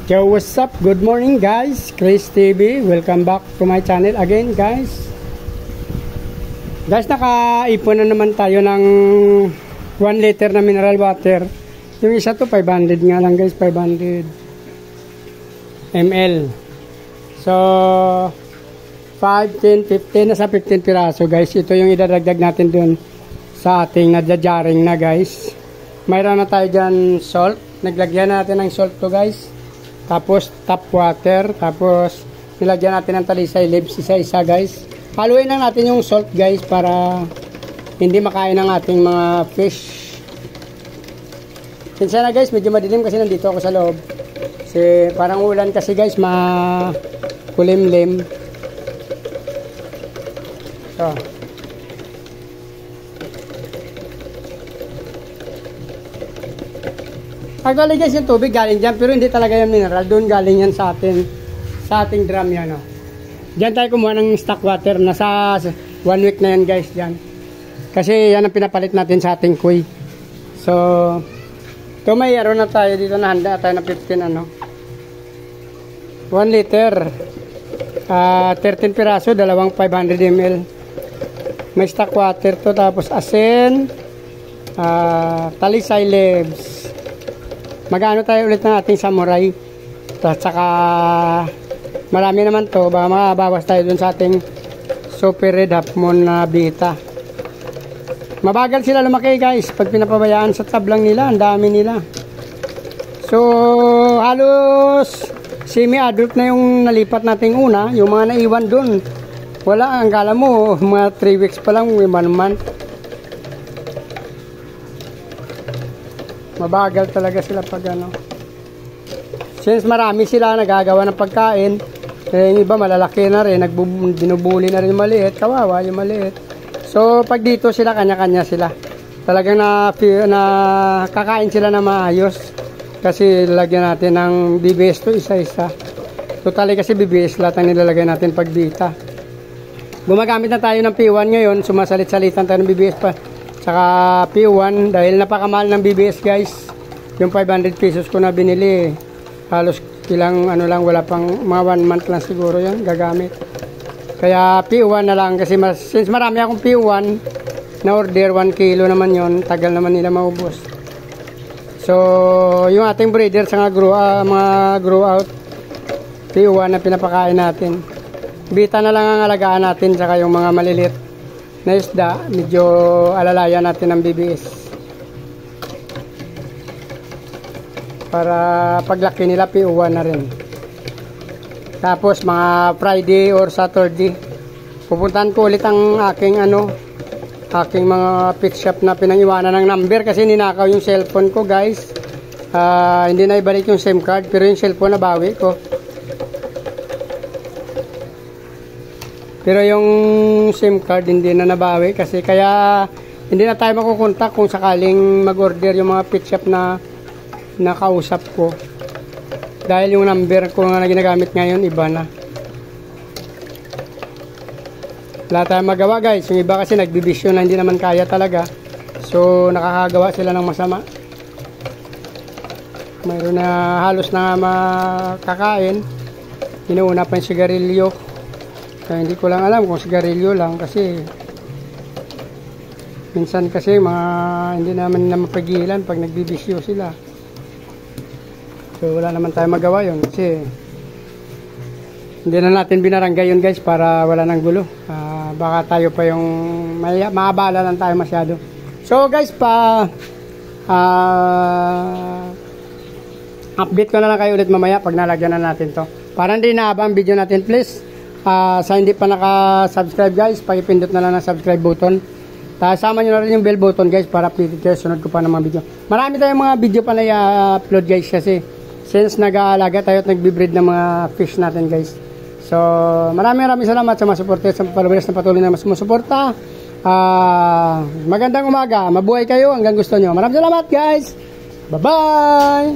Yo, what's up? Good morning guys, Chris TV. Welcome back to my channel again guys. Guys, nakaipon na naman tayo ng 1 liter na mineral water. Yung isa to 500 nga lang guys, 500 ml. So 5, 10, 15, nasa 15 piraso guys. Ito yung idadagdag natin dun sa ating nadyajaring na guys. Mayroon na tayo dyan salt. Naglagyan natin ng salt to guys. Tapos tap water, tapos nilagyan natin ng talisay leaves isa-isa guys. Haluin lang natin yung salt guys para hindi makain ng ating mga fish. Pinsa na guys, medyo madilim kasi nandito ako sa loob. Kasi parang ulan kasi guys, makulimlim. So. Actually guys, yung tubig galing dyan, pero hindi talaga yung mineral. Doon galing yan sa ating drum yan. Oh. Diyan tayo kumuha ng stock water. Nasa 1 week na yan guys dyan. Kasi yan ang pinapalit natin sa ating kuy. So, ito may araw na tayo dito na handa tayo na 15 1 liter. 13 piraso, dalawang 500 ml. May stock water to, tapos asin, talisay leaves. Magano tayo ulit ng ating samurai. At saka marami naman to. Baka mabawas tayo dun sa ating super red half moon na bita. Mabagal sila lumaki guys. Pag pinapabayaan sa tablang nila, ang dami nila. So halos semi-adult na yung nalipat nating una. Yung mga naiwan dun, wala, ang kala mo mga 3 weeks pa lang, 1 month. Mabagal talaga sila pag ano. Since marami sila nagagawa ng pagkain, yung iba malalaki na rin, binubuli na rin yung maliit, kawawa yung maliit. So pag dito sila, kanya-kanya sila. Talagang kakain sila na maayos. Kasi lagyan natin ng BBS to isa-isa. Totally kasi BBS lahat ang nilalagay natin pag bita. Gumagamit na tayo ng P1 ngayon, sumasalit-salitan tayo ng BBS pa. Saka P1 dahil napakamahal ng BBS guys. Yung 500 pesos ko na binili, halos ilang ano lang, wala pang mga 1 month lang siguro yan gagamit. Kaya P1 na lang kasi since marami akong P1 na order, 1 kilo naman yon, tagal naman nila maubos. So yung ating breeder sa mga grow out P1 na pinapakain natin, bita na lang ang alagaan natin. Saka yung mga maliliit na isda, medyo alalayan natin ng BBS para paglaki nila P1 na rin. Tapos mga Friday or Saturday pupuntahan ko ulit ang aking mga pet shop na pinangiwanan ng number kasi ninakaw yung cellphone ko guys. Hindi na ibalik yung SIM card, pero yung cellphone nabawi ko. Pero yung SIM card hindi na nabawi kasi, kaya hindi na tayo makukontak kung sakaling mag-order yung mga pet shop na nakausap ko. Dahil yung number ko na ginagamit ngayon, iba na. Wala tayong magawa guys. Yung iba kasi nagbibisyo na hindi naman kaya talaga. So nakakagawa sila ng masama. Mayroon na halos na makakain. Inuuna pa yung sigarilyo. Kaya hindi ko lang alam kung sigarilyo lang kasi minsan kasi hindi naman na mapagilan pag nagbibisyo sila. So wala naman tayo magawa yun kasi hindi na natin binarangay yun guys para wala nang gulo. Baka tayo pa yung maabala lang tayo masyado. So guys, update ko na lang kayo ulit mamaya pag nalagyan na natin to. Para hindi naaba ang video natin, please. Sa hindi pa naka-subscribe guys, pakipindot na lang ng subscribe button. Sama nyo na rin yung bell button guys para updated kayo sunod ko pa ng mga video. Marami tayong mga video pa na i-upload guys kasi since nag-aalaga tayo at nagbe-breed ng mga fish natin guys. So maraming salamat sa mga supporter, sa followers na patuloy na sumusuporta. Magandang umaga, mabuhay kayo hanggang gusto nyo. Maraming salamat guys. Bye bye.